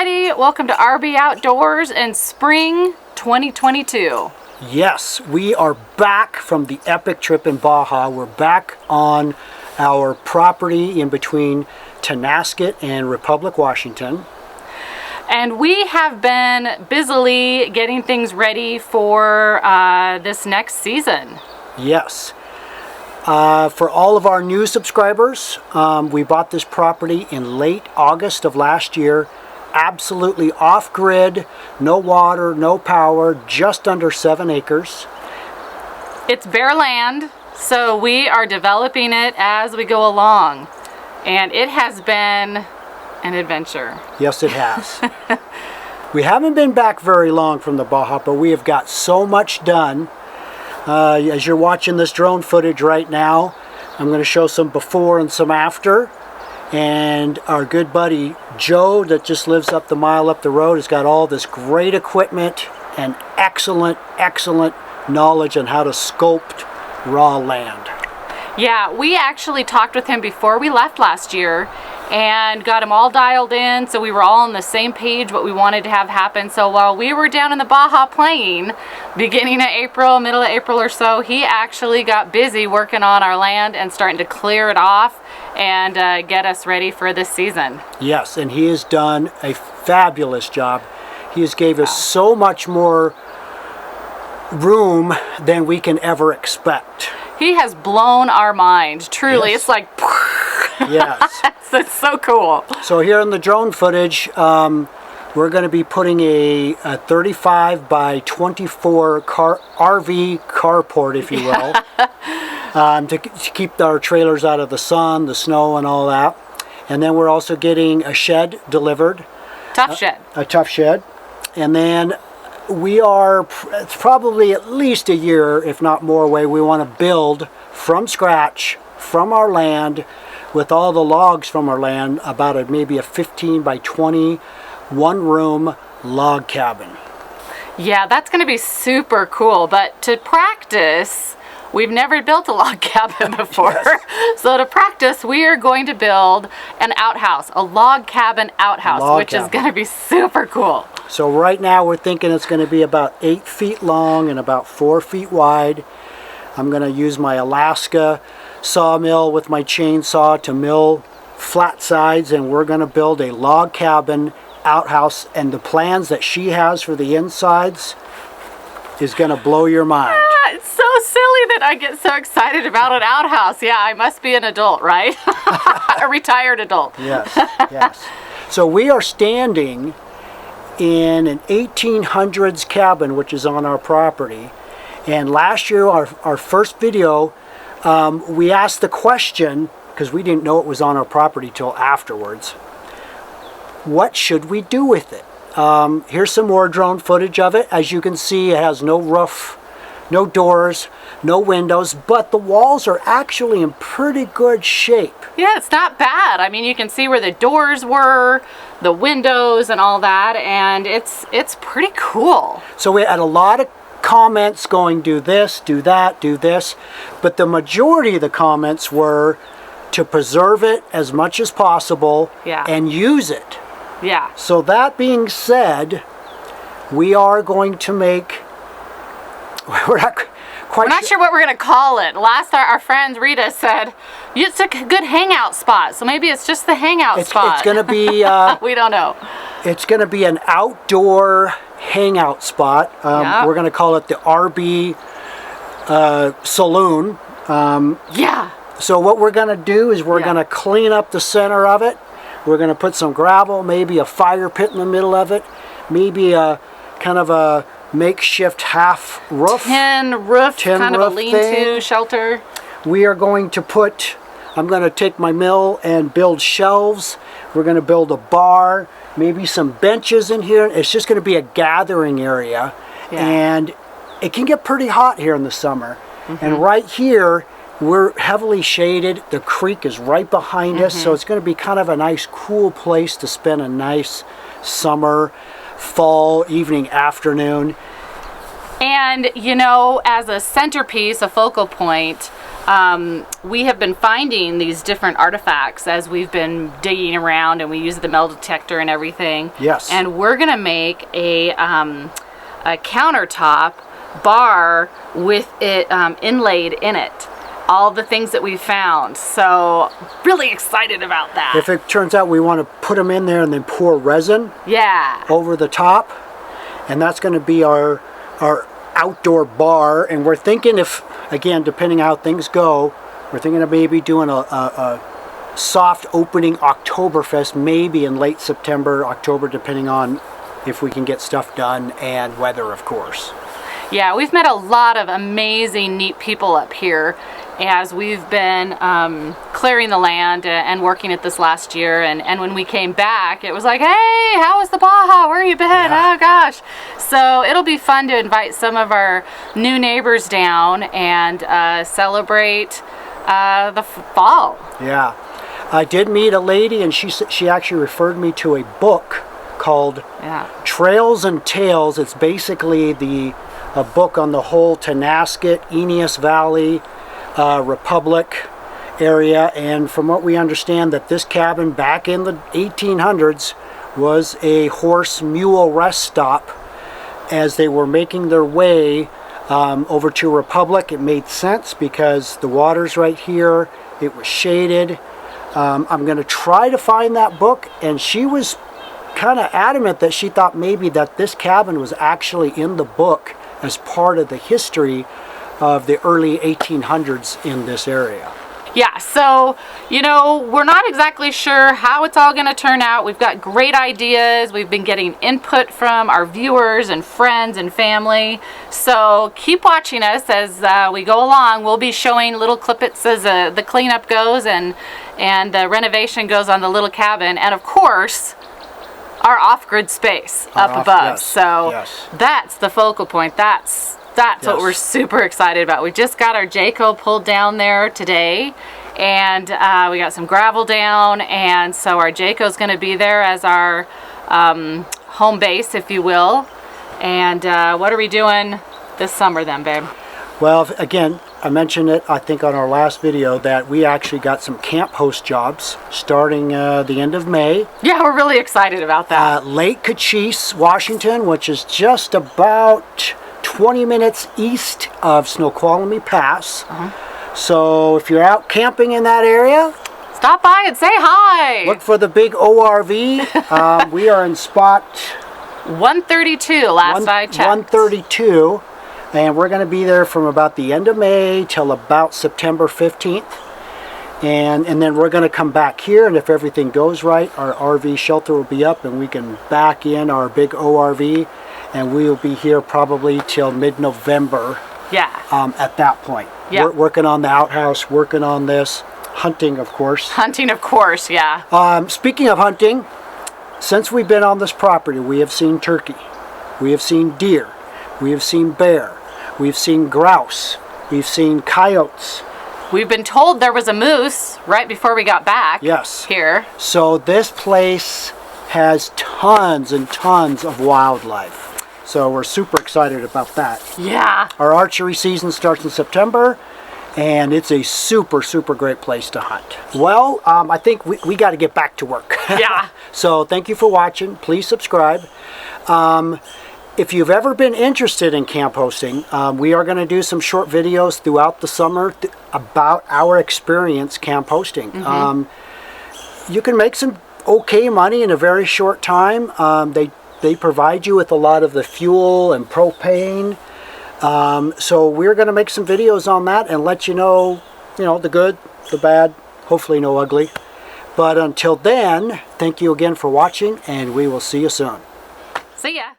everybody. Welcome to RB Outdoors in spring 2022. Yes, we are back from the epic trip in Baja. We're back on our property in between Tonasket and Republic, Washington. And we have been busily getting things ready for this next season. Yes. For all of our new subscribers, we bought this property in late August of last year. Absolutely off-grid, no water, no power, just under 7 acres. It's bare land, so we are developing it as we go along. And it has been an adventure. Yes, it has. We haven't been back very long from the Baja, but we have got so much done. As you're watching this drone footage right now, I'm going to show some before and some after. And our good buddy Joe, that just lives up the mile up the road, has got all this great equipment and excellent knowledge on how to sculpt raw land. Yeah, we actually talked with him before we left last year and got him all dialed in, so we were all on the same page what we wanted to have happen. So while we were down in the Baja playing, beginning of April, middle of April or so, he actually got busy working on our land and starting to clear it off and get us ready for this season. Yes, and he has done a fabulous job. He has gave us so much more room than we can ever expect. He has blown our mind, truly. Yes. It's like, Yes. it's so cool. So here in the drone footage, we're going to be putting a 35 by 24 RV carport, if you will, to keep our trailers out of the sun, the snow, and all that. And then we're also getting a shed delivered. Tough shed. A tough shed. And then we are, it's probably at least a year, if not more away, we want to build from scratch, from our land, with all the logs from our land, about maybe a 15 by 20 one-room log cabin. Yeah, that's going to be super cool. But to practice, we've never built a log cabin before. Yes. So to practice, we are going to build an outhouse, a log cabin outhouse, which is going to be super cool. So right now we're thinking it's going to be about 8 feet long and about 4 feet wide. I'm going to use my Alaska sawmill with my chainsaw to mill flat sides, and we're going to build a log cabin outhouse, and the plans that she has for the insides is going to blow your mind. It's so silly that I get so excited about an outhouse. Yeah, I must be an adult, right? A retired adult. Yes, yes. So we are standing in an 1800s cabin, which is on our property. And last year, our first video, we asked the question, because we didn't know it was on our property till afterwards, what should we do with it? Here's some more drone footage of it. As you can see, it has no roof, no doors, no windows, but the walls are actually in pretty good shape. Yeah, it's not bad. I mean, you can see where the doors were, the windows and all that, and it's pretty cool. So we had a lot of comments going, do this, do that, do this, but the majority of the comments were to preserve it as much as possible and use it. Yeah. So that being said, we are going to make, we're not sure what we're going to call it. Last our friend Rita said, it's a good hangout spot. So maybe it's just the hangout spot. It's going to be, we don't know. It's going to be an outdoor hangout spot. We're going to call it the RB Saloon. Yeah. So what we're going to do is we're going to clean up the center of it. We're going to put some gravel, maybe a fire pit in the middle of it, maybe a kind of a makeshift half roof. Tin roof, kind of a lean-to shelter. We are going to put, I'm going to take my mill and build shelves. We're going to build a bar, maybe some benches in here. It's just going to be a gathering area. Yeah. And it can get pretty hot here in the summer. And right here, we're heavily shaded. The creek is right behind us, so it's going to be kind of a nice, cool place to spend a nice summer, fall, evening, afternoon. And, you know, as a centerpiece, a focal point, we have been finding these different artifacts as we've been digging around, and we use the metal detector and everything. Yes. And we're gonna make a countertop bar with it inlaid in it. All the things that we found. So really excited about that. If it turns out we want to put them in there and then pour resin Yeah. over the top, and that's going to be our outdoor bar. And we're thinking, if again, depending how things go, we're thinking of maybe doing a soft opening Oktoberfest, maybe in late September, October, depending on if we can get stuff done and weather, of course. Yeah, we've met a lot of amazing, neat people up here as we've been clearing the land and working at this last year. And when we came back, it was like, hey, how was the Baja? Where you been? Yeah. Oh gosh. So it'll be fun to invite some of our new neighbors down and celebrate the fall. Yeah. I did meet a lady, and she actually referred me to a book called Yeah. Trails and Tales. It's basically a book on the whole Tonasket, Eneas Valley, Republic area, and from what we understand, that this cabin back in the 1800s was a horse mule rest stop as they were making their way over to Republic. It made sense because the water's right here, it was shaded. I'm going to try to find that book, and she was kind of adamant that she thought maybe that this cabin was actually in the book as part of the history of the early 1800s in this area. Yeah, so, we're not exactly sure how it's all going to turn out. We've got great ideas. We've been getting input from our viewers and friends and family. So keep watching us as we go along. We'll be showing little clippets as the cleanup goes and the renovation goes on the little cabin. And of course, our off-grid space up above. Yes, so yes. That's the focal point. That's what we're super excited about. We just got our Jayco pulled down there today, and we got some gravel down, and so our Jayco's going to be there as our home base, if you will. And what are we doing this summer then, babe? Well, again, I mentioned it, I think, on our last video that we actually got some camp host jobs starting the end of May. Yeah, we're really excited about that. Lake Cochise, Washington, which is just about 20 minutes east of Snoqualmie Pass. So if you're out camping in that area, Stop by and say hi. look for the big ORV. We are in spot 132 last I checked. 132, and we're going to be there from about the end of May till about September 15th. And then we're going to come back here, and if everything goes right, our RV shelter will be up and we can back in our big ORV, and we will be here probably till mid-November. Yeah. At that point. Yeah. We're working on the outhouse, working on this, hunting, of course. Hunting, of course, yeah. Speaking of hunting, since we've been on this property, we have seen turkey, we have seen deer, we have seen bear, we've seen grouse, we've seen coyotes. We've been told there was a moose right before we got back. Yes. Here. So this place has tons and tons of wildlife. So we're super excited about that. Yeah. Our archery season starts in September, and it's a super, super great place to hunt. Well, I think we got to get back to work. Yeah. So thank you for watching. Please subscribe. If you've ever been interested in camp hosting, we are going to do some short videos throughout the summer about our experience camp hosting. You can make some okay money in a very short time. They provide you with a lot of the fuel and propane. So we're going to make some videos on that and let you know, the good, the bad, hopefully no ugly. But until then, thank you again for watching, and we will see you soon. See ya.